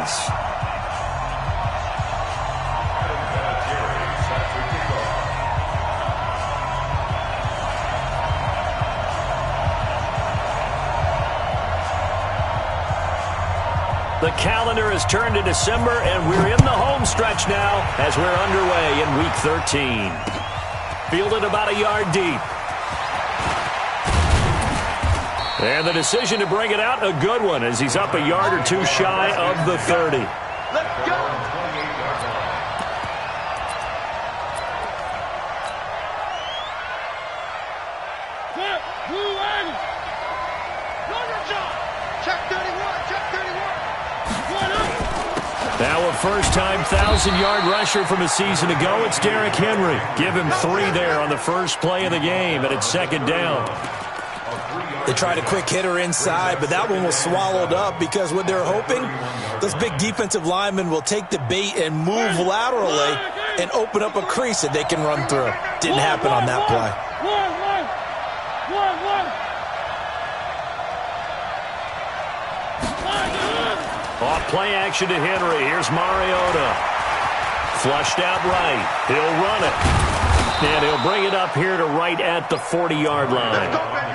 pass. The calendar has turned to December, and we're in the home stretch now as we're underway in Week 13. Fielded about a yard deep. And the decision to bring it out, a good one, as he's up a yard or two shy of the 30. Let's go! Now a first-time 1,000-yard rusher from a season ago, it's Derrick Henry. Give him 3 there on the first play of the game, and it's second down. They tried a quick hitter inside, but that one was swallowed up because what they're hoping, those big defensive linemen will take the bait and move laterally and open up a crease that they can run through. Didn't happen on that play. Off play action to Henry. Here's Mariota. Flushed out right. He'll run it. And he'll bring it up here to right at the 40-yard line.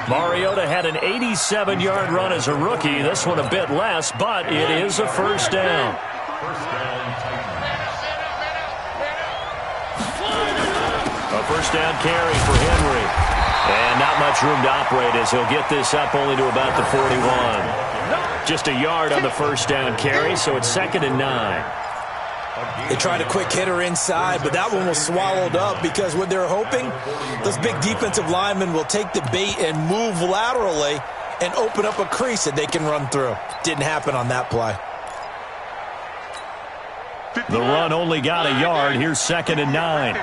Mariota had an 87-yard run as a rookie. This one a bit less, but it is a first down. A first down carry for Henry. And not much room to operate as he'll get this up only to about the 41. Just a yard on the first down carry, so it's 2nd and 9. They tried a quick hitter inside, but that one was swallowed up because what they're hoping, those big defensive linemen will take the bait and move laterally and open up a crease that they can run through. Didn't happen on that play. The run only got a yard. Here's 2nd and 9.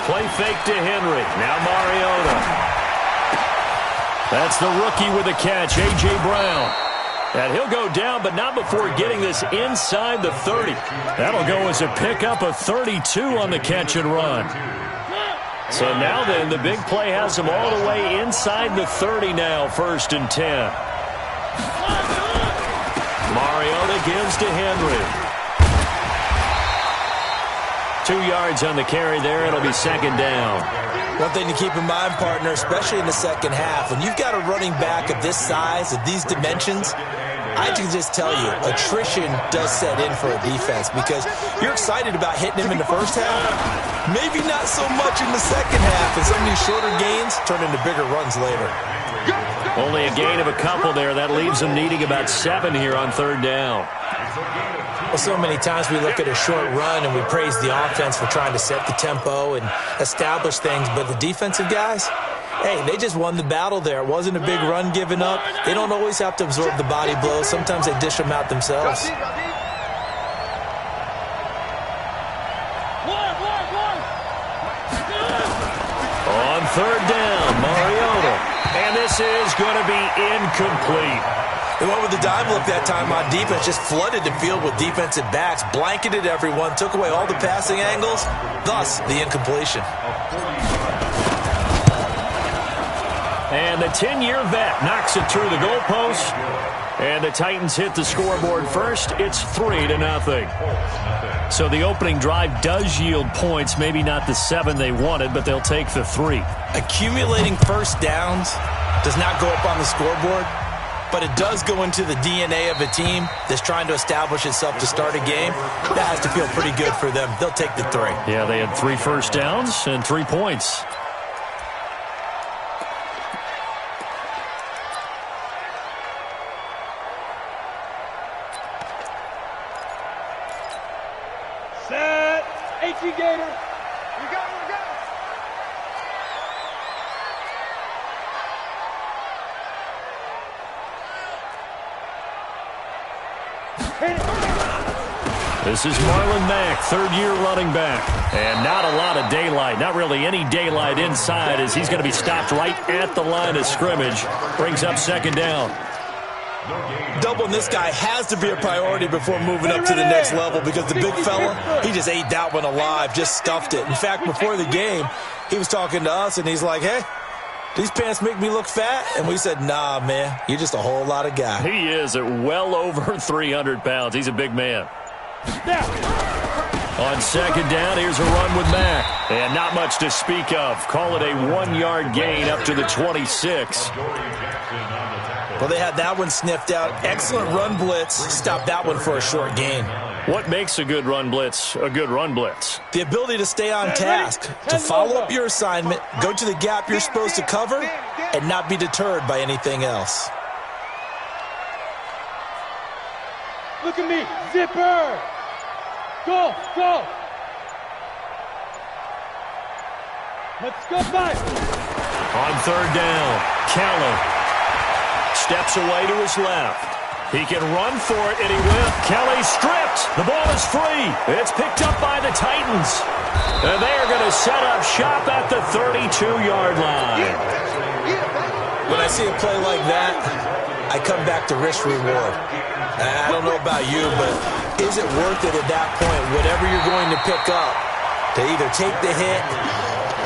Play fake to Henry. Now Mariota. That's the rookie with a catch, A.J. Brown. And he'll go down, but not before getting this inside the 30. That'll go as a pickup of 32 on the catch and run. So now then, the big play has him all the way inside the 30 now, 1st and 10. Mariota gives to Henry. 2 yards on the carry there. It'll be 2nd down. One thing to keep in mind, partner, especially in the second half, when you've got a running back of this size, of these dimensions, I can just tell you, attrition does set in for a defense because you're excited about hitting him in the first half, maybe not so much in the second half, and some of these shorter gains turn into bigger runs later. Only a gain of a couple there. That leaves them needing about 7 here on 3rd down. Well, so many times we look at a short run and we praise the offense for trying to set the tempo and establish things, but the defensive guys, hey, they just won the battle there. It wasn't a big run given up. They don't always have to absorb the body blows. Sometimes they dish them out themselves. On 3rd down, Mariota. And this is going to be incomplete. They went with the dime look that time on defense, just flooded the field with defensive backs, blanketed everyone, took away all the passing angles, thus the incompletion. And the 10-year vet knocks it through the goalpost. And the Titans hit the scoreboard first. It's 3-0. So the opening drive does yield points, maybe not the 7 they wanted, but they'll take the 3. Accumulating first downs does not go up on the scoreboard, but it does go into the DNA of a team that's trying to establish itself to start a game. That has to feel pretty good for them. They'll take the 3. Yeah, they had 3 first downs and 3 points. Set. H.E. Gator. We go, we go. This is Marlon Mack, 3rd-year running back. And not a lot of daylight, not really any daylight inside as he's going to be stopped right at the line of scrimmage. Brings up 2nd down. Doubling this guy has to be a priority before moving up to the next level because the big fella, he just ate that one alive, just stuffed it. In fact, before the game, he was talking to us, and he's like, hey, these pants make me look fat? And we said, nah, man, you're just a whole lot of guy. He is at well over 300 pounds. He's a big man. On second down, here's a run with Mack. And not much to speak of. Call it a 1-yard gain up to the 26. Well, they had that one sniffed out. Excellent run blitz. Stopped that one for a short gain. What makes a good run blitz a good run blitz? The ability to stay on task, to follow up your assignment, go to the gap you're supposed to cover, and not be deterred by anything else. Look at me, zipper. Go, go. Let's go back. On third down, Kelly steps away to his left. He can run for it, and he will. Kelly stripped. The ball is free. It's picked up by the Titans. And they are going to set up shop at the 32-yard line. When I see a play like that, I come back to risk-reward. I don't know about you, but is it worth it at that point, whatever you're going to pick up, to either take the hit,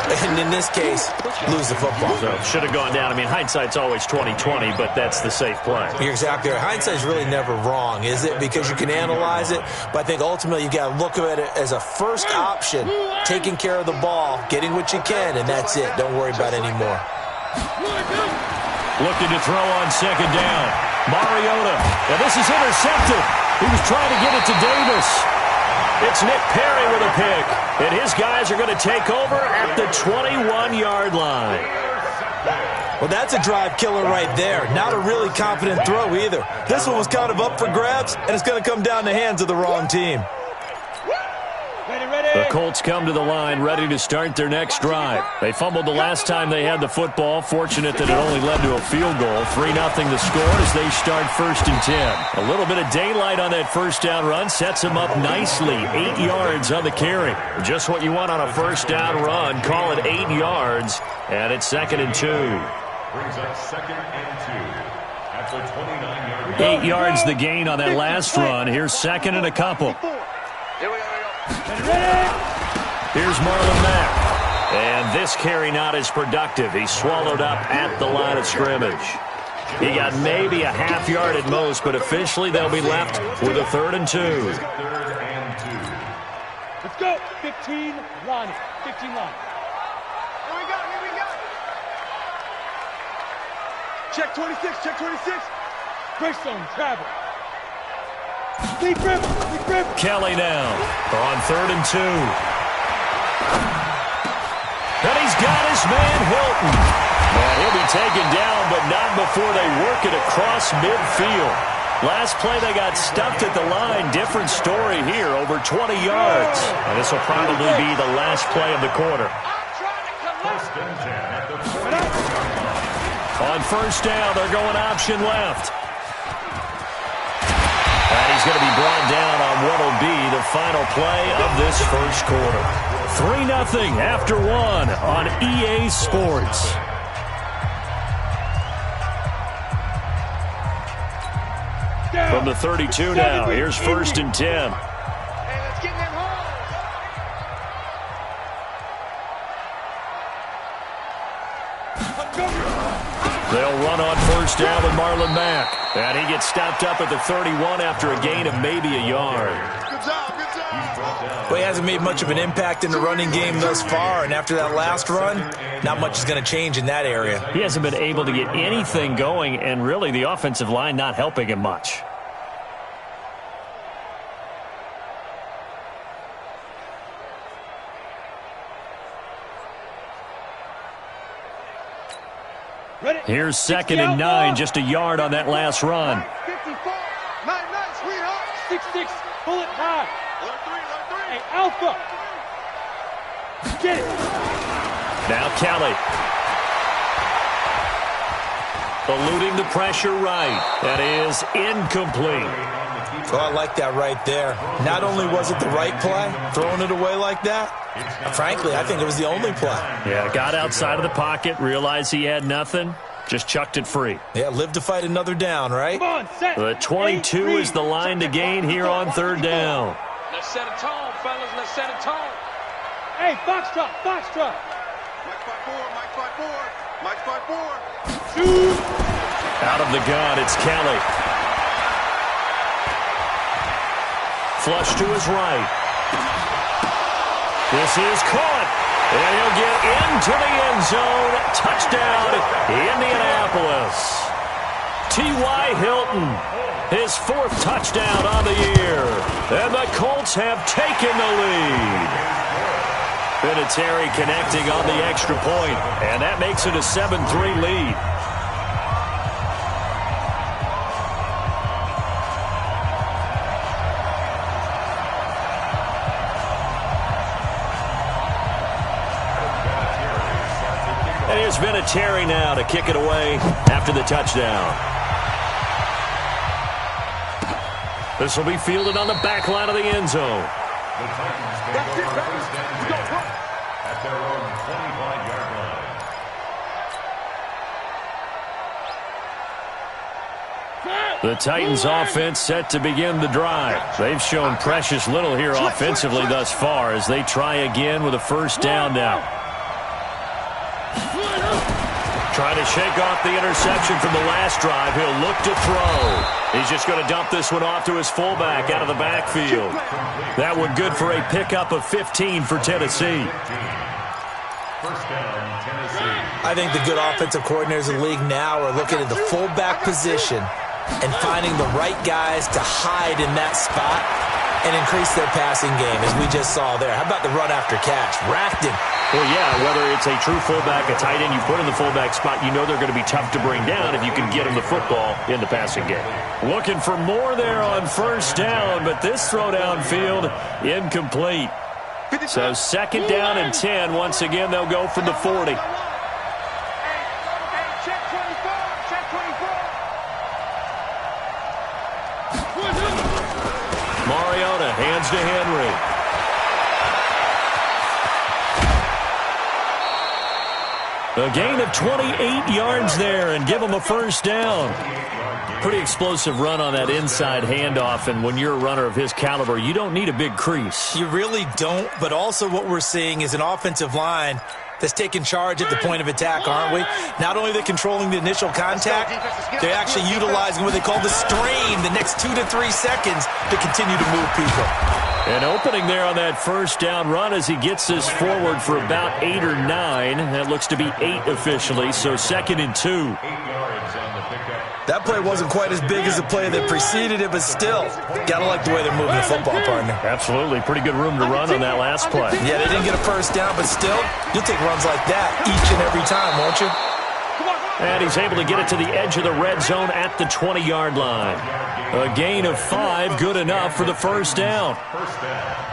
and in this case, lose the football? So should have gone down. I mean, hindsight's always 20/20, but that's the safe play. You're exactly right. Hindsight's really never wrong, is it? Because you can analyze it, but I think ultimately you got to look at it as a first option, taking care of the ball, getting what you can, and that's it. Don't worry about any more. Looking to throw on second down. Mariota. And this is intercepted. He was trying to get it to Davis. It's Nick Perry with a pick. And his guys are going to take over at the 21-yard line. Well, that's a drive killer right there. Not a really confident throw either. This one was kind of up for grabs, and it's going to come down the hands of the wrong team. The Colts come to the line ready to start their next drive. They fumbled the last time they had the football. Fortunate that it only led to a field goal. 3-0 the score as they start 1st and 10. A little bit of daylight on that first down run sets them up nicely. 8 yards on the carry. Just what you want on a first down run. Call it 8 yards. And it's 2nd and 2. Brings up 2nd and 2 at the 29-yard line. 8 yards the gain on that last run. Here's 2nd and a couple. Here we go. Here's Marlon Mack. And this carry not as productive. He's swallowed up at the line of scrimmage. He got maybe a half yard at most, but officially they'll be left with a 3rd and 2. Let's go. 15 line. 15 line. Here we go. Here we go. Check 26. Check 26. Break zone. Travel. Deep grip. Deep grip. Kelly now on 3rd and 2. And he's got his man Hilton. And he'll be taken down, but not before they work it across midfield. Last play they got stuffed at the line. Different story here, over 20 yards. And this will probably be the last play of the quarter. On 1st down, they're going option left. And he's going to be brought down on what will be the final play of this first quarter. 3-0 after 1 on EA Sports. From the 32 now, here's 1st and 10. Hey, let's get them home. They'll run on 1st down with Marlon Mack. And he gets stopped up at the 31 after a gain of maybe a yard. Good job, good job. Well, he hasn't made much of an impact in the running game thus far, and after that last run, not much is going to change in that area. He hasn't been able to get anything going, and really the offensive line not helping him much. Here's 2nd and 9, just a yard on that last run. 54, 9, sweetheart. 6-6, bullet high. Hey, Alpha. Get it. Now Kelly. Eluding the pressure right. That is incomplete. Oh, I like that right there. Not only was it the right play, throwing it away like that, frankly, I think it was the only play. Yeah, got outside of the pocket, realized he had nothing, just chucked it free. Yeah, live to fight another down, right? Come on, set. The 22 is the line to gain here on 3rd down. Let's set a tone, fellas. Let's set a tone. Hey, Foxtrot, Foxtrot. Mike 5-4, Mike 5-4. Mike's 5-4. Out of the gun, it's Kelly. Flush to his right. This is caught. And he'll get into the end zone. Touchdown, Indianapolis. T.Y. Hilton, his 4th touchdown on the year. And the Colts have taken the lead. Vinatieri connecting on the extra point, and that makes it a 7-3 lead. And here's Vinatieri now to kick it away after the touchdown. This will be fielded on the back line of the end zone. The Titans may go for first down at their own 25-yard line. The Titans offense set to begin the drive. They've shown precious little here offensively thus far as they try again with a first down now. Trying to shake off the interception from the last drive. He'll look to throw. He's just going to dump this one off to his fullback out of the backfield. That one good for a pickup of 15 for Tennessee. First down, Tennessee. I think the good offensive coordinators in the league now are looking at the fullback position and finding the right guys to hide in that spot and increase their passing game, as we just saw there. How about the run after catch? Racked him. Well, yeah, whether it's a true fullback, a tight end you put in the fullback spot, you know they're going to be tough to bring down if you can get them the football in the passing game. Looking for more there on first down, but this throw downfield incomplete. So second down and 10. Once again, they'll go from the 40. Check 24. Check 24. Mariota hands to Henry. A gain of 28 yards there and give them a first down. Pretty explosive run on that inside handoff, and when you're a runner of his caliber, you don't need a big crease. You really don't, but also what we're seeing is an offensive line that's taking charge at the point of attack, aren't we? Not only are they controlling the initial contact, they're actually utilizing what they call the strain, the next 2 to 3 seconds, to continue to move people. An opening there on that first down run as he gets this forward for about 8 or 9. That looks to be 8 officially, so second and 2. 8 yards on the pickup. That play wasn't quite as big as the play that preceded it, but still, gotta like the way they're moving the football, partner. Absolutely. Pretty good room to run on that last play. Yeah, they didn't get a first down, but still, you'll take runs like that each and every time, won't you? And he's able to get it to the edge of the red zone at the 20-yard line. A gain of 5, good enough for the first down.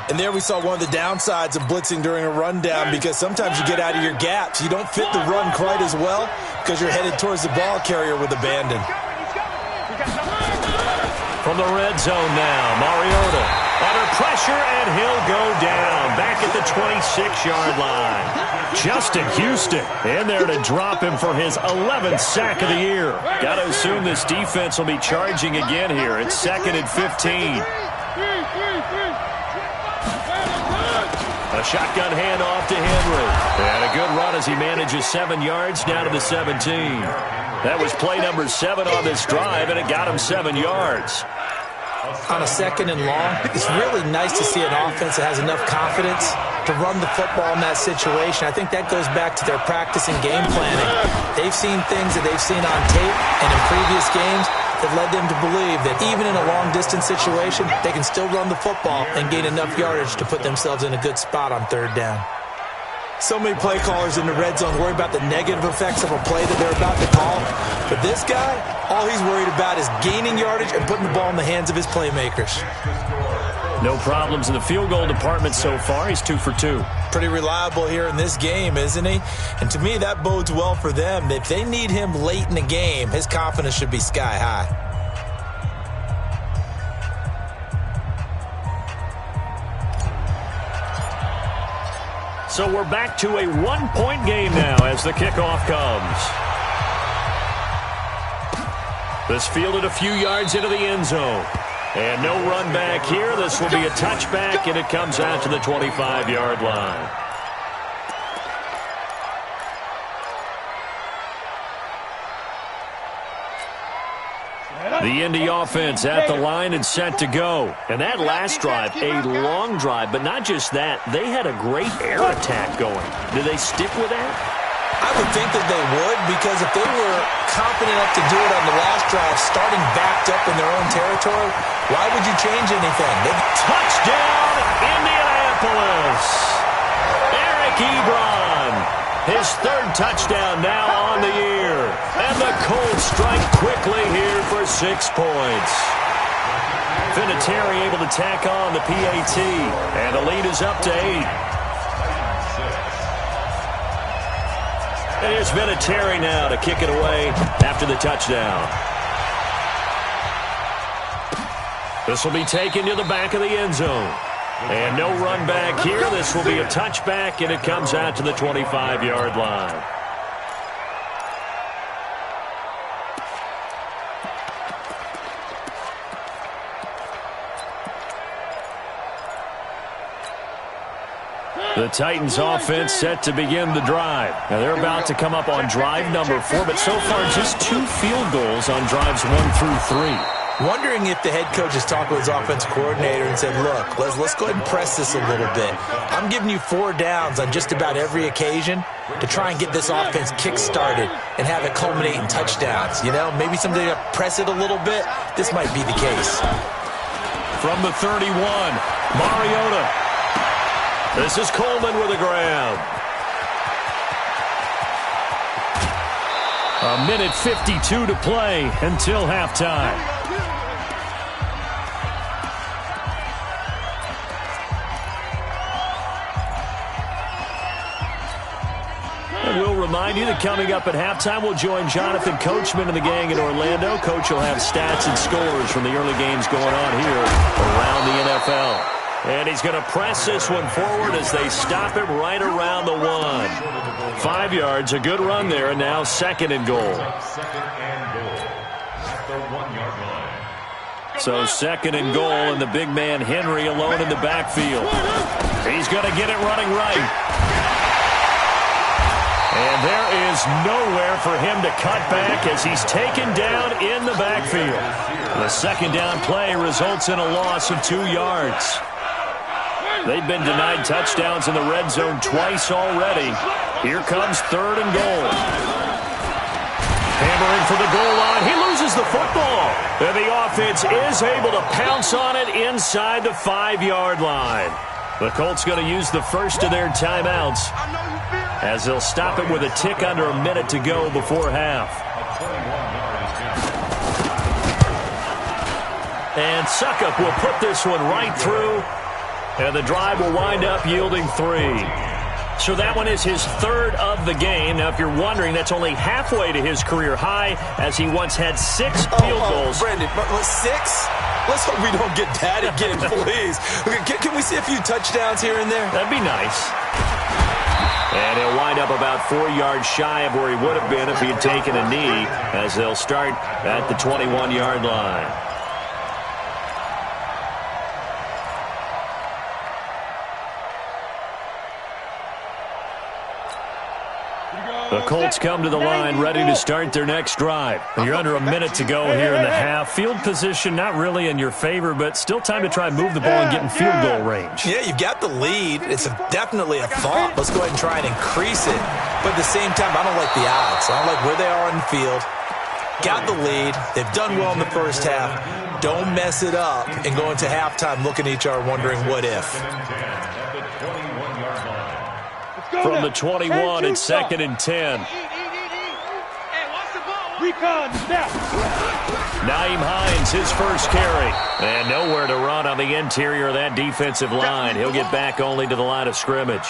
And there we saw one of the downsides of blitzing during a rundown, because sometimes you get out of your gaps. You don't fit the run quite as well because you're headed towards the ball carrier with abandon. From the red zone now, Mariota under pressure, and he'll go down back at the 26-yard line. Justin Houston in there to drop him for his 11th sack of the year. Got to assume this defense will be charging again here. It's second and 15. A shotgun handoff to Henry. And a good run as he manages 7 yards down to the 17. That was play number 7 on this drive, and it got him 7 yards. On a second and long, it's really nice to see an offense that has enough confidence to run the football in that situation. I think that goes back to their practice and game planning. They've seen things that they've seen on tape and in previous games that led them to believe that even in a long-distance situation, they can still run the football and gain enough yardage to put themselves in a good spot on third down. So many play callers in the red zone worry about the negative effects of a play that they're about to call. But this guy, all he's worried about is gaining yardage and putting the ball in the hands of his playmakers. No problems in the field goal department so far. He's 2 for 2. Pretty reliable here in this game, isn't he? And to me, that bodes well for them. If they need him late in the game, his confidence should be sky high. So we're back to a 1-point game now as the kickoff comes. This fielded a few yards into the end zone. And no run back here. This will be a touchback, and it comes out to the 25-yard line. The Indy offense at the line and set to go. And that last drive, a long drive, but not just that. They had a great air attack going. Do they stick with that? I would think that they would, because if they were confident enough to do it on the last drive, starting backed up in their own territory, why would you change anything? Touchdown, Indianapolis! Eric Ebron, his third touchdown now on the year. And the Colts strike quickly here for 6 points. Vinatieri able to tack on the PAT, and the lead is up to 8. And here's Vinatieri now to kick it away after the touchdown. This will be taken to the back of the end zone. And no run back here. This will be a touchback, and it comes out to the 25-yard line. The Titans offense set to begin the drive. Now they're about to come up on drive number 4, but so far just 2 field goals on drives 1 through 3. Wondering if the head coach has talked with his offensive coordinator and said, look, let's go ahead and press this a little bit. I'm giving you 4 downs on just about every occasion to try and get this offense kick-started and have it culminate in touchdowns. You know, maybe someday to press it a little bit. This might be the case. From the 31, Mariota. This is Coleman with a grab. A minute 52 to play until halftime. And we'll remind you that coming up at halftime, we'll join Jonathan Coachman and the gang in Orlando. Coach will have stats and scores from the early games going on here around the NFL. And he's going to press this one forward as they stop him right around the 1. 5 yards, a good run there, and now 2nd and goal. So 2nd and goal, and the big man Henry alone in the backfield. He's going to get it running right. And there is nowhere for him to cut back as he's taken down in the backfield. The 2nd down play results in a loss of 2 yards. They've been denied touchdowns in the red zone twice already. Here comes 3rd and goal. Hammering for the goal line. He loses the football. And the offense is able to pounce on it inside the 5-yard line. The Colts going to use the first of their timeouts as they'll stop it with a tick under a minute to go before half. And Suckup will put this one right through. And the drive will wind up yielding 3. So that one is his 3rd of the game. Now, if you're wondering, that's only halfway to his career high, as he once had 6 field goals. Brandon, 6? Let's hope we don't get that again, please. Can we see a few touchdowns here and there? That'd be nice. And he'll wind up about 4 yards shy of where he would have been if he had taken a knee, as they'll start at the 21-yard line. The Colts come to the line ready to start their next drive. You're under a minute to go here in the half. Field position not really in your favor, but still time to try and move the ball and get in field goal range. Yeah, you've got the lead. It's definitely a thought. Let's go ahead and try and increase it. But at the same time, I don't like the odds. I don't like where they are on the field. Got the lead. They've done well in the first half. Don't mess it up and go into halftime looking at each other wondering what if. From the 21, it's 2nd and 10. Nyheim Hines, his first carry. And nowhere to run on the interior of that defensive line. He'll get back only to the line of scrimmage.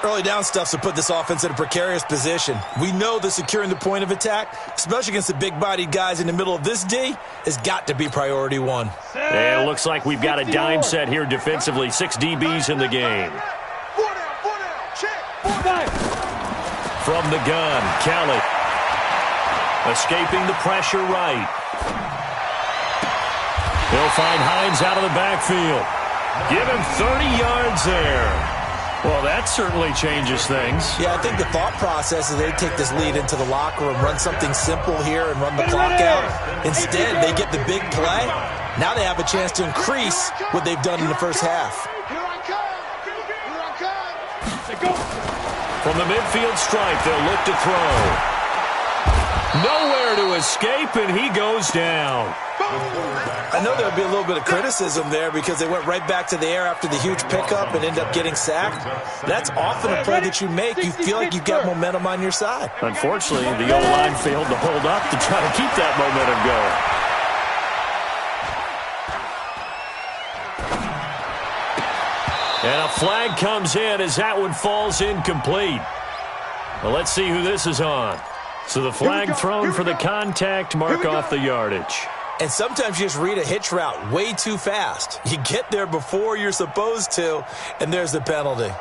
Early down stuffs will put this offense in a precarious position. We know that securing the point of attack, especially against the big-bodied guys in the middle of this D, has got to be priority 1. And it looks like we've got a dime set here defensively. 6 DBs in the game. From the gun, Kelly. Escaping the pressure right. He'll find Hines out of the backfield. Give him 30 yards there. Well, that certainly changes things. Yeah, I think the thought process is they take this lead into the locker room, run something simple here and run the clock out. Instead, they get the big play. Now they have a chance to increase what they've done in the first half. From the midfield stripe, they'll look to throw. Nowhere to escape, and he goes down. I know there'll be a little bit of criticism there because they went right back to the air after the huge pickup and ended up getting sacked. That's often a play that you make. You feel like you've got momentum on your side. Unfortunately, the O-line failed to hold up to try to keep that momentum going. And a flag comes in as that one falls incomplete. Well, let's see who this is on. So the flag thrown for the contact, mark off the yardage. And sometimes you just read a hitch route way too fast. You get there before you're supposed to, and there's the penalty.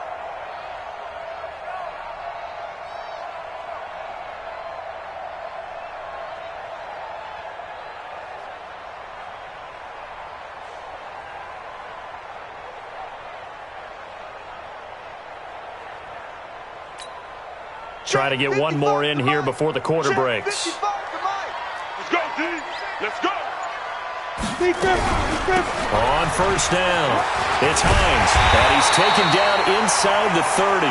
Try to get one more in here before the quarter breaks. Let's go, D. Let's go. On first down, it's Hines, and he's taken down inside the 30.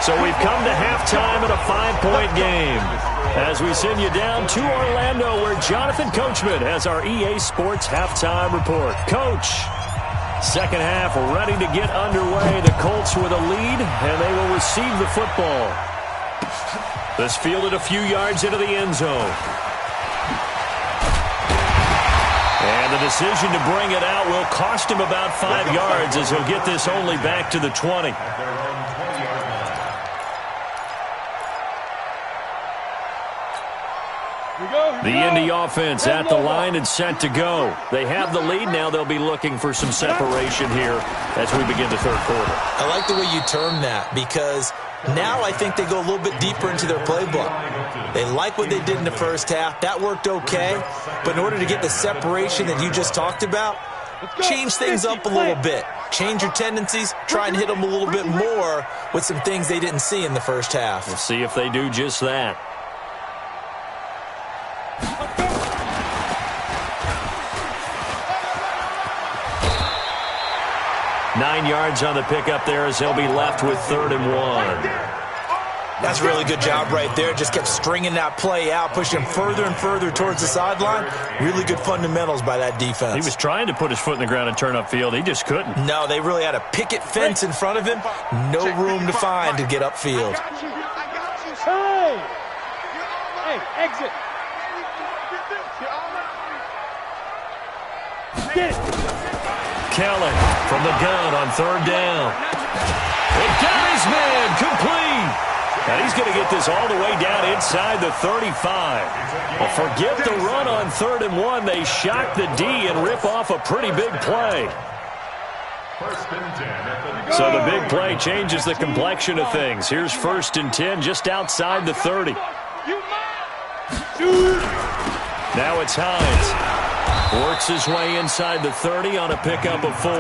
So we've come to halftime in a 5-point game. As we send you down to Orlando, where Jonathan Coachman has our EA Sports halftime report. Coach, second half ready to get underway. The Colts with a lead, and they will receive the football. This fielded a few yards into the end zone. And the decision to bring it out will cost him about 5 yards as he'll get this only back to the 20. The Indy offense at the line and set to go. They have the lead. Now they'll be looking for some separation here as we begin the third quarter. I like the way you term that because now I think they go a little bit deeper into their playbook. They like what they did in the first half. That worked okay. But in order to get the separation that you just talked about, change things up a little bit. Change your tendencies. Try and hit them a little bit more with some things they didn't see in the first half. We'll see if they do just that. Nine yards on the pickup there as they'll be left with 3rd and 1. That's a really good job right there. Just kept stringing that play out, pushing him further and further towards the sideline. Really good fundamentals by that defense. He was trying to put his foot in the ground and turn upfield. He just couldn't. No, they really had a picket fence in front of him. No room to find to get upfield. Hey! Hey, exit! Get it! Kelly from the gun on 3rd down. It got his man complete. And he's going to get this all the way down inside the 35. Well, forget the run on 3rd and 1. They shock the D and rip off a pretty big play. So the big play changes the complexion of things. Here's 1st and 10 just outside the 30. Now it's Hines. Works his way inside the 30 on a pickup of 4.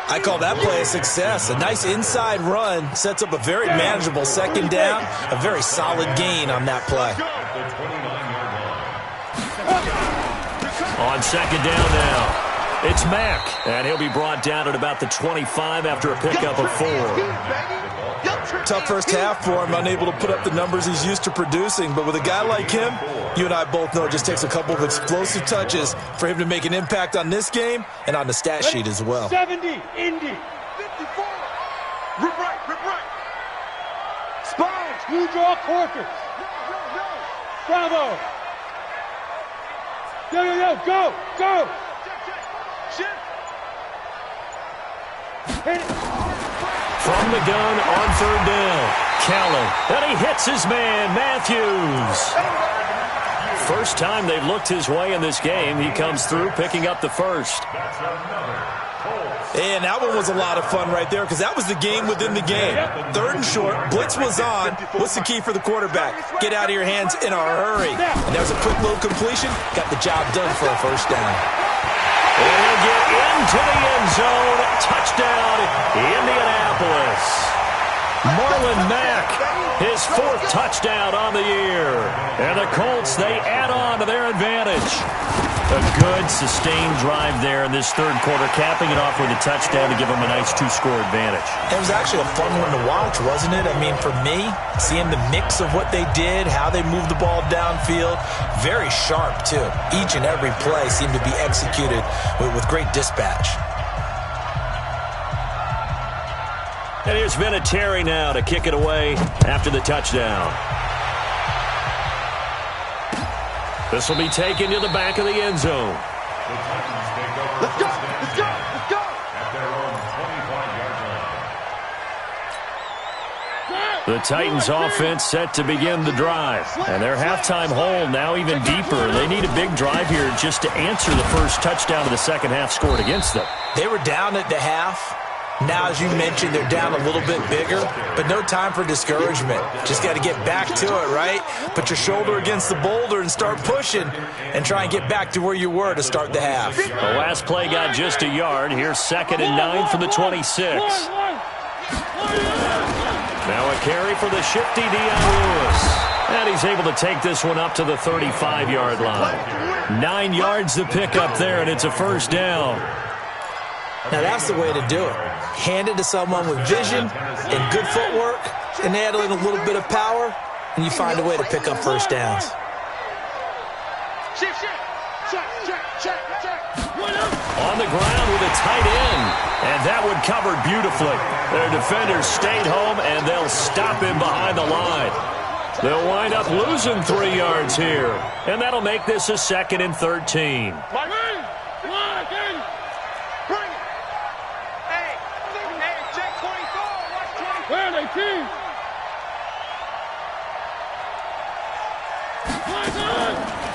I call that play a success. A nice inside run sets up a very manageable 2nd down. A very solid gain on that play. On 2nd down now, it's Mack. And he'll be brought down at about the 25 after a pickup of 4. Tough first half for him, unable to put up the numbers he's used to producing. But with a guy like him, you and I both know it just takes a couple of explosive touches for him to make an impact on this game and on the stat sheet as well. 70, Indy. 54. Rip right, rip right. Sponge, blue draw quarters. Bravo. Yo, go, go. Hit it. From the gun on 3rd down, Kelly. And he hits his man, Matthews. First time they've looked his way in this game. He comes through picking up the 1st. And that one was a lot of fun right there because that was the game within the game. 3rd and short, blitz was on. What's the key for the quarterback? Get out of your hands in a hurry. And there's a quick little completion. Got the job done for a 1st down. And he'll get into the end zone. Touchdown, Indianapolis. Marlon Mack, his 4th touchdown on the year. And the Colts, they add on to their advantage. A good, sustained drive there in this 3rd quarter, capping it off with a touchdown to give them a nice 2-score advantage. It was actually a fun one to watch, wasn't it? I mean, for me, seeing the mix of what they did, how they moved the ball downfield, very sharp, too. Each and every play seemed to be executed with great dispatch. And here's Vinatieri now to kick it away after the touchdown. This will be taken to the back of the end zone. Let's go! Let's go! Let's go! At their own 25-yard line. The Titans offense set to begin the drive. And their halftime hole now even deeper. They need a big drive here just to answer the first touchdown of the second half scored against them. They were down at the half. Now, as you mentioned, they're down a little bit bigger, but no time for discouragement. Just got to get back to it, right? Put your shoulder against the boulder and start pushing and try and get back to where you were to start the half. The last play got just a yard. Here's 2nd and 9 from the 26. Now a carry for the shifty Dion Lewis. And he's able to take this one up to the 35-yard line. 9 yards to pick up there, and it's a first down. Now, that's the way to do it. Hand it to someone with vision and good footwork and add in a little bit of power, and you find a way to pick up first downs. Shift, shift. Check, check, check, check. On the ground with a tight end. And that one covered beautifully. Their defenders stayed home, and they'll stop him behind the line. They'll wind up losing 3 yards here. And that'll make this a 2nd and 13.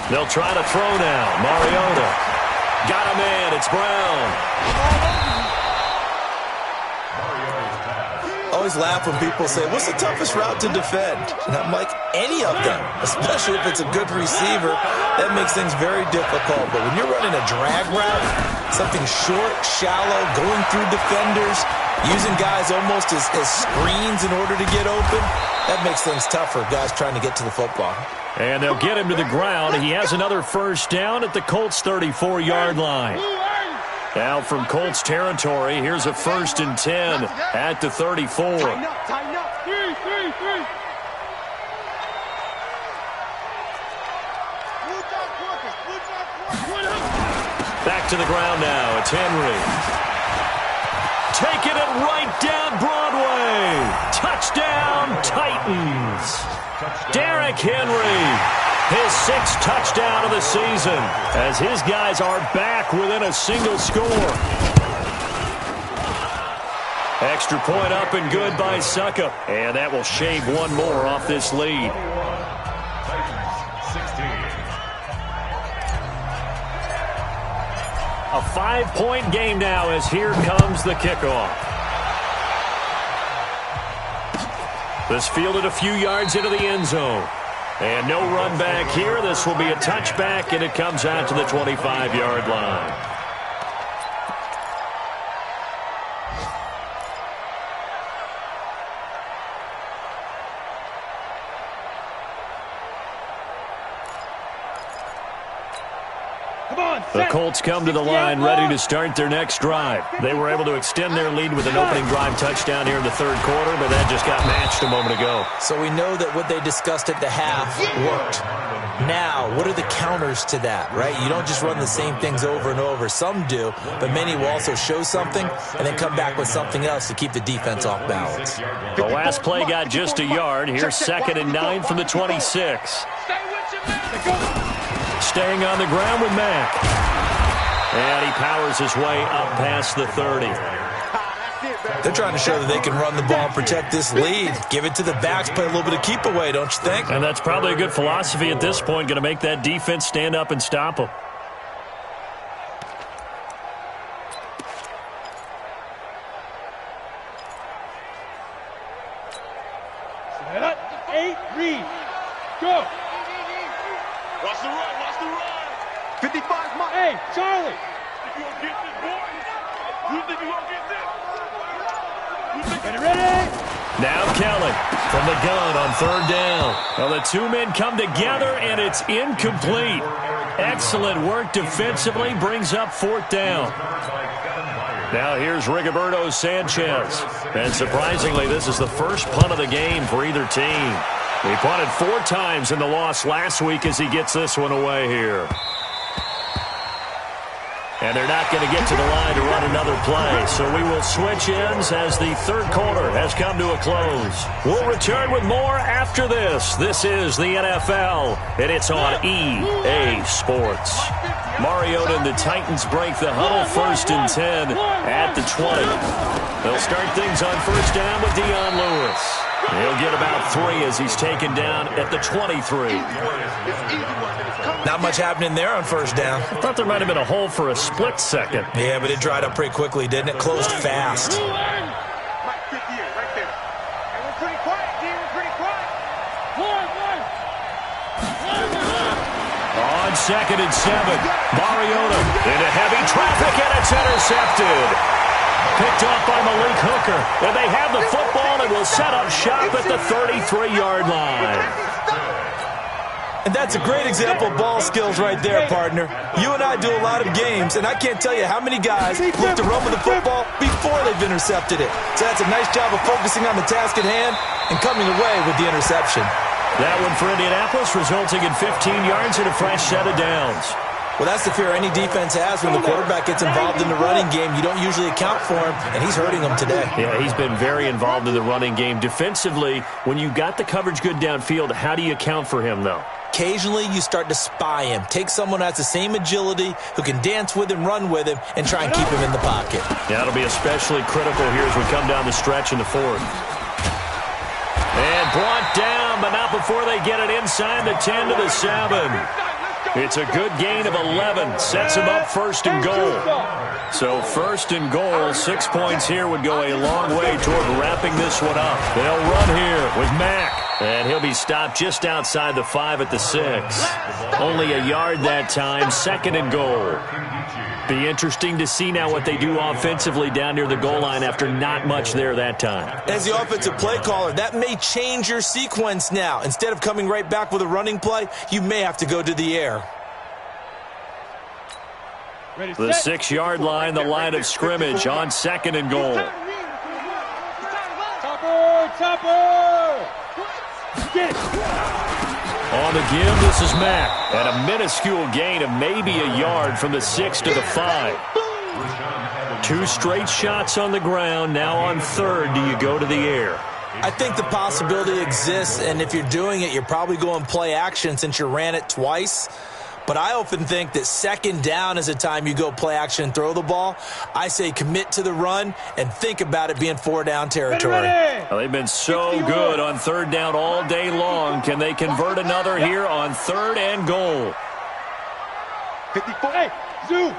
They'll try to throw now. Mariota. Got a man. It's Brown. Always laugh when people say, what's the toughest route to defend? And I'm like, any of them, especially if it's a good receiver. That makes things very difficult. But when you're running a drag route, something short, shallow, going through defenders, using guys almost as screens in order to get open, that makes things tougher, guys trying to get to the football. And they'll get him to the ground. He has another first down at the Colts' 34-yard line. Now from Colts territory, here's a 1st and 10 at the 34. Tighten up, tighten up. 3, 3, 3. Back to the ground now. It's Henry. Taking it right down Broadway. Touchdown, Titans. Derrick Henry, his 6th touchdown of the season, as his guys are back within a single score. Extra point up and good by Suckup. And that will shave one more off this lead. A 5-point game now as here comes the kickoff. This fielded a few yards into the end zone. And no run back here. This will be a touchback, and it comes out to the 25-yard line. The Colts come to the line ready to start their next drive. They were able to extend their lead with an opening drive touchdown here in the 3rd quarter, but that just got matched a moment ago. So we know that what they discussed at the half worked. Now, what are the counters to that, right? You don't just run the same things over and over. Some do, but many will also show something and then come back with something else to keep the defense off balance. The last play got just a yard. Here's 2nd and 9 from the 26. Staying on the ground with Mack. And he powers his way up past the 30. They're trying to show that they can run the ball and protect this lead. Give it to the backs, play a little bit of keep away, don't you think? And that's probably a good philosophy at this point, going to make that defense stand up and stop them. Set up, 8, read. Go. Watch the run, watch the run. 55's my. Hey, Charlie. Now Kelly from the gun on third down. Well, the two men come together, and it's incomplete. Excellent work defensively, brings up fourth down. Now here's Rigoberto Sanchez. And surprisingly, this is the first punt of the game for either team. He punted 4 times in the loss last week as he gets this one away here. And they're not going to get to the line to run another play. So we will switch ends as the third quarter has come to a close. We'll return with more after this. This is the NFL, and it's on EA Sports. Mariota and the Titans break the huddle, 1st and 10 at the 20. They'll start things on first down with Dion Lewis. He'll get about 3 as he's taken down at the 23. Not much happening there on first down. I thought there might have been a hole for a split second. Yeah, but it dried up pretty quickly, didn't it? Closed fast. Right there. And we're pretty quiet, D. We're pretty quiet. On 2nd and 7, Mariota into heavy traffic, and it's intercepted. Picked off by Malik Hooker. And they have the football and will set up shop at the 33-yard line. And that's a great example of ball skills right there, partner. You and I do a lot of games, and I can't tell you how many guys look to run with the football before they've intercepted it. So that's a nice job of focusing on the task at hand and coming away with the interception. That one for Indianapolis, resulting in 15 yards and a fresh set of downs. Well, that's the fear any defense has when the quarterback gets involved in the running game. You don't usually account for him, and he's hurting them today. Yeah, he's been very involved in the running game. Defensively, when you got the coverage good downfield, how do you account for him, though? Occasionally, you start to spy him. Take someone who has the same agility, who can dance with him, run with him, and try and keep him in the pocket. Yeah, it'll be especially critical here as we come down the stretch in the 4th. And brought down, but not before they get it inside the 10 to the 7. It's a good gain of 11. Sets him up 1st and goal. So 1st and goal, 6 points here would go a long way toward wrapping this one up. They'll run here with Mack. And he'll be stopped just outside the 5 at the 6. Only a yard that time, 2nd and goal. Be interesting to see now what they do offensively down near the goal line after not much there that time. As the offensive play caller, that may change your sequence now. Instead of coming right back with a running play, you may have to go to the air. The 6-yard line, the line of scrimmage on 2nd and goal. Topper! On the give, this is Mack. And a minuscule gain of maybe a yard from the 6 to the 5. 2 straight shots on the ground. Now on 3rd, do you go to the air? I think the possibility exists, and if you're doing it, you're probably going play action since you ran it twice. But I often think that 2nd down is a time you go play action and throw the ball. I say commit to the run and think about it being 4-down territory. Well, they've been so good on 3rd down all day long. Can they convert another here on 3rd and goal? 54. Hey, Zoo.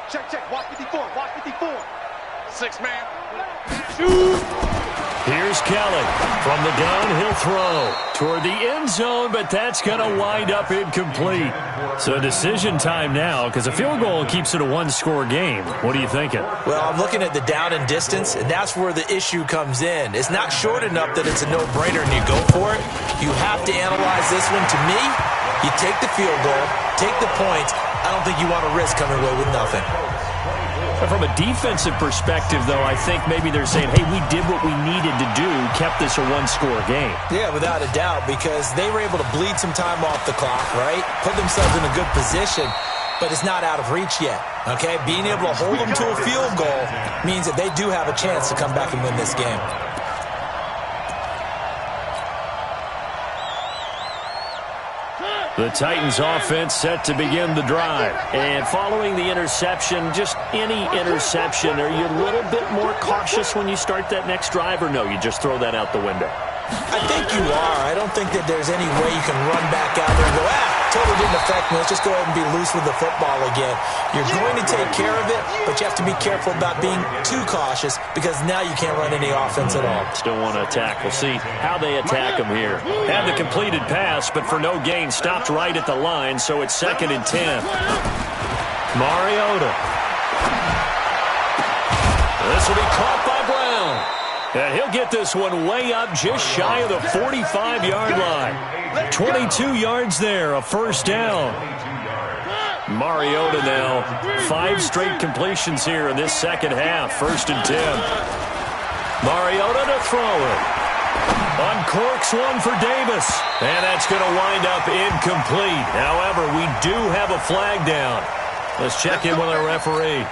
Check. Watch 54. Watch 54. 6-man. Shoot. Here's Kelly. From the gun, he'll throw toward the end zone, but that's going to wind up incomplete. So decision time now, because a field goal keeps it a 1-score game. What are you thinking? Well, I'm looking at the down and distance, and that's where the issue comes in. It's not short enough that it's a no-brainer and you go for it. You have to analyze this one. To me, you take the field goal, take the points. I don't think you want to risk coming away with nothing. From a defensive perspective, though, I think maybe they're saying, hey, we did what we needed to do, kept this a 1-score game. Yeah, without a doubt, because they were able to bleed some time off the clock, right? Put themselves in a good position, but it's not out of reach yet, okay? Being able to hold them to a field goal means that they do have a chance to come back and win this game. The Titans offense set to begin the drive. And following the interception, just any interception, are you a little bit more cautious when you start that next drive, or no, you just throw that out the window? I think you are. I don't think that there's any way you can run back out there and go, totally didn't affect me. Let's just go ahead and be loose with the football again. You're going to take care of it, but you have to be careful about being too cautious because now you can't run any offense at all. Still want to attack. We'll see how they attack them here. Had the completed pass, but for no gain, stopped right at the line, so it's 2nd and 10. Mariota This will be caught by Brown. And he'll get this one way up just shy of the 45-yard line. 22 yards there, a first down. Mariota now, 5 straight completions here in this second half. 1st and 10. Mariota to throw it. Uncorks one for Davis. And that's going to wind up incomplete. However, we do have a flag down. Let's check in with our referee.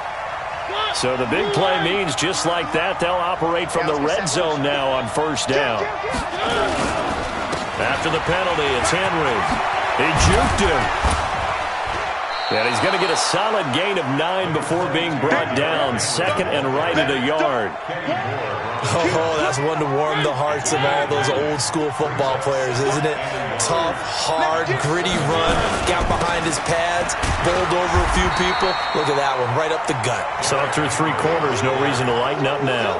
So the big play means just like that, they'll operate from the red zone now on 1st down. After the penalty, it's Henry. He juked him. And he's going to get a solid gain of 9 before being brought down. 2nd and right at a yard. Oh, that's one to warm the hearts of all those old school football players, isn't it? Tough, hard, gritty run. Got behind his pads, bowled over a few people. Look at that one, right up the gut. Saw it through 3 quarters. No reason to lighten up now.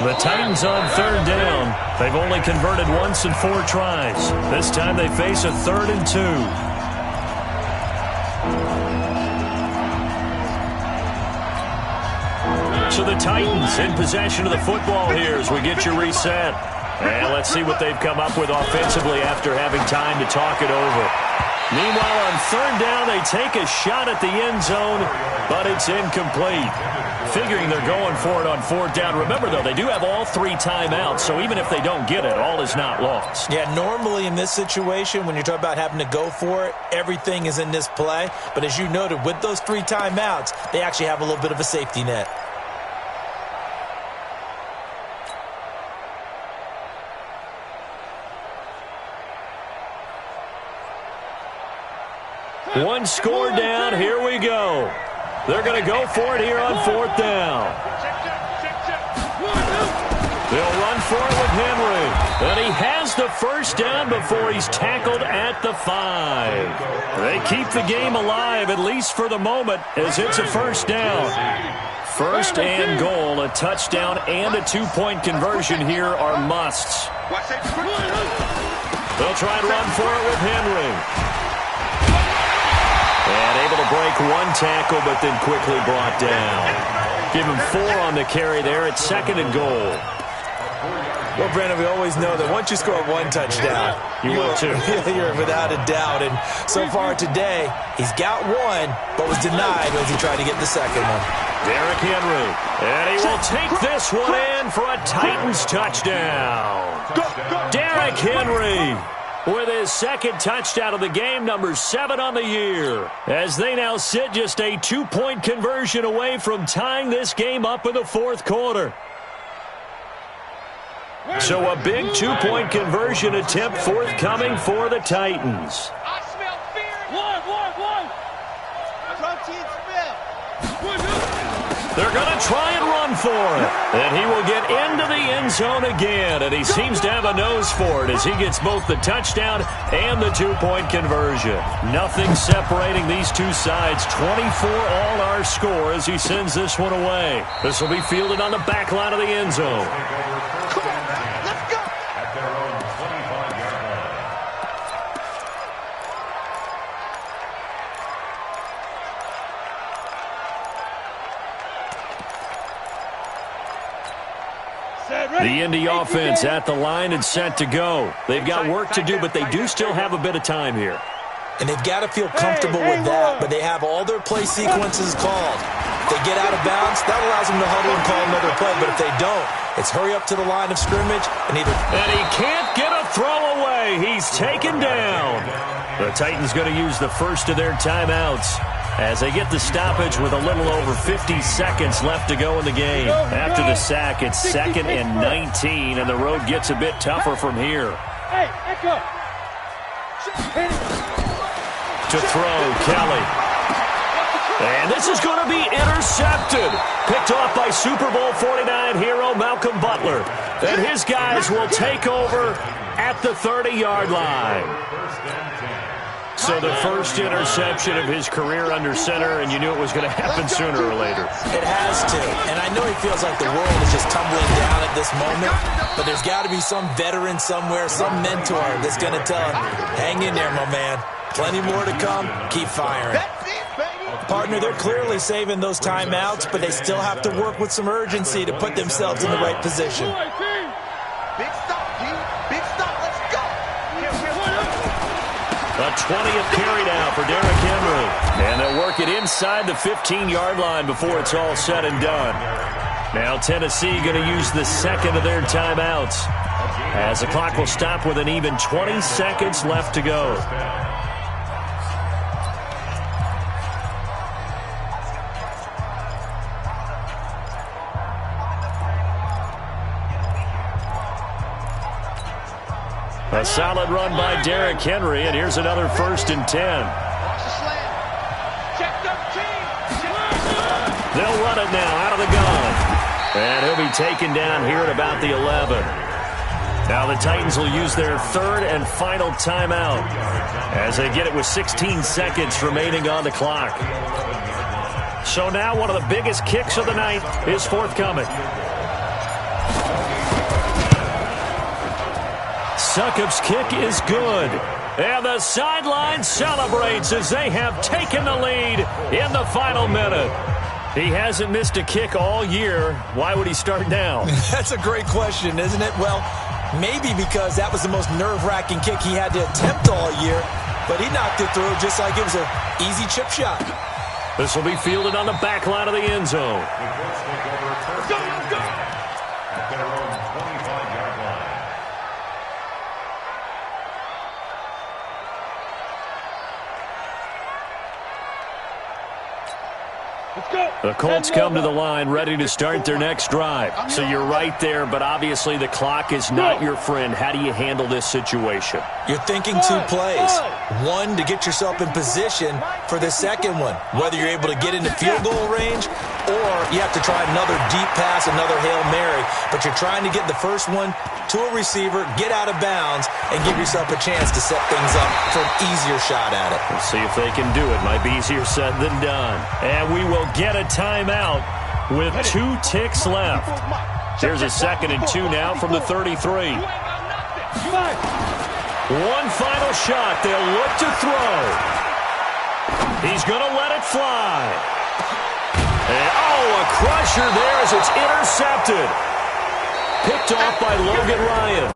The Titans on 3rd down. They've only converted once in 4 tries. This time they face a 3rd and 2. So the Titans in possession of the football here as we get you reset. And let's see what they've come up with offensively after having time to talk it over. Meanwhile, on 3rd down, they take a shot at the end zone, but it's incomplete. Figuring they're going for it on 4th down. Remember, though, they do have all 3 timeouts, so even if they don't get it, all is not lost. Yeah, normally in this situation, when you're talking about having to go for it, everything is in this play. But as you noted, with those 3 timeouts, they actually have a little bit of a safety net. One score down. Here we go. They're going to go for it here on 4th down. They'll run for it with Henry. And he has the first down before he's tackled at the 5. They keep the game alive, at least for the moment, as it's a first down. 1st and goal, a touchdown and a 2-point conversion here are musts. They'll try and run for it with Henry. And able to break 1 tackle, but then quickly brought down. Give him 4 on the carry there at 2nd and goal. Well, Brandon, we always know that once you score 1 touchdown, you will too. You're without a doubt. And so far today, he's got 1, but was denied as he tried to get the 2nd one. Derrick Henry. And he will take this one in for a Titans touchdown. Derrick Henry with his 2nd touchdown of the game, number 7 on the year, as they now sit just a 2-point conversion away from tying this game up in the 4th quarter. So a big 2-point conversion attempt forthcoming for the Titans. I smell fear. One. Protein spill. They're going to try and run for it. And he will get into the end zone again. And he seems to have a nose for it as he gets both the touchdown and the 2-point conversion. Nothing separating these 2 sides. 24 all our score as he sends this one away. This will be fielded on the back line of the end zone. Come on, let's go. At their own 25-yard line. The Indy offense at the line and set to go. They've got work to do, but they do still have a bit of time here. And they've got to feel comfortable with that, but they have all their play sequences called. If they get out of bounds, that allows them to huddle and call another play. But if they don't, it's hurry up to the line of scrimmage and either... And he can't get a throw away. He's taken down. The Titans going to use the first of their timeouts as they get the stoppage with a little over 50 seconds left to go in the game. After the sack, it's 2nd and 19, and the road gets a bit tougher from here. Hey, Echo. To throw, Kelly. And this is going to be intercepted. Picked off by Super Bowl 49 hero Malcolm Butler. And his guys will take over at the 30-yard line. So the first interception of his career under center, and you knew it was going to happen sooner or later. It has to. And I know he feels like the world is just tumbling down at this moment, but there's got to be some veteran somewhere, some mentor that's going to tell him, hang in there, my man. Plenty more to come. Keep firing. That's it. Partner, they're clearly saving those timeouts, but they still have to work with some urgency to put themselves in the right position. Big stop, D. Big stop. Let's go. A 20th carry now for Derrick Henry. And they'll work it inside the 15-yard line before it's all said and done. Now Tennessee going to use the second of their timeouts, as the clock will stop with an even 20 seconds left to go. A solid run by Derrick Henry, and here's another 1st and 10. They'll run it now out of the gun. And he'll be taken down here at about the 11. Now the Titans will use their 3rd and final timeout as they get it with 16 seconds remaining on the clock. So now one of the biggest kicks of the night is forthcoming. Succop's kick is good. And the sideline celebrates as they have taken the lead in the final minute. He hasn't missed a kick all year. Why would he start now? That's a great question, isn't it? Well, maybe because that was the most nerve-wracking kick he had to attempt all year, but he knocked it through just like it was an easy chip shot. This will be fielded on the back line of the end zone. Let's go, let's go! At their own 25-yard line. The Colts come to the line ready to start their next drive. So you're right there, but obviously the clock is not your friend. How do you handle this situation? You're thinking 2 plays. One, to get yourself in position for the second one, whether you're able to get into field goal range or you have to try another deep pass, another Hail Mary. But you're trying to get the first one to a receiver, get out of bounds, and give yourself a chance to set things up for an easier shot at it. We'll see if they can do it. Might be easier said than done. And we will get a timeout with 2 ticks left. There's a 2nd and 2 now from the 33. One final shot. They'll look to throw. He's going to let it fly. And, a crusher there as it's intercepted. Picked off by Logan Ryan.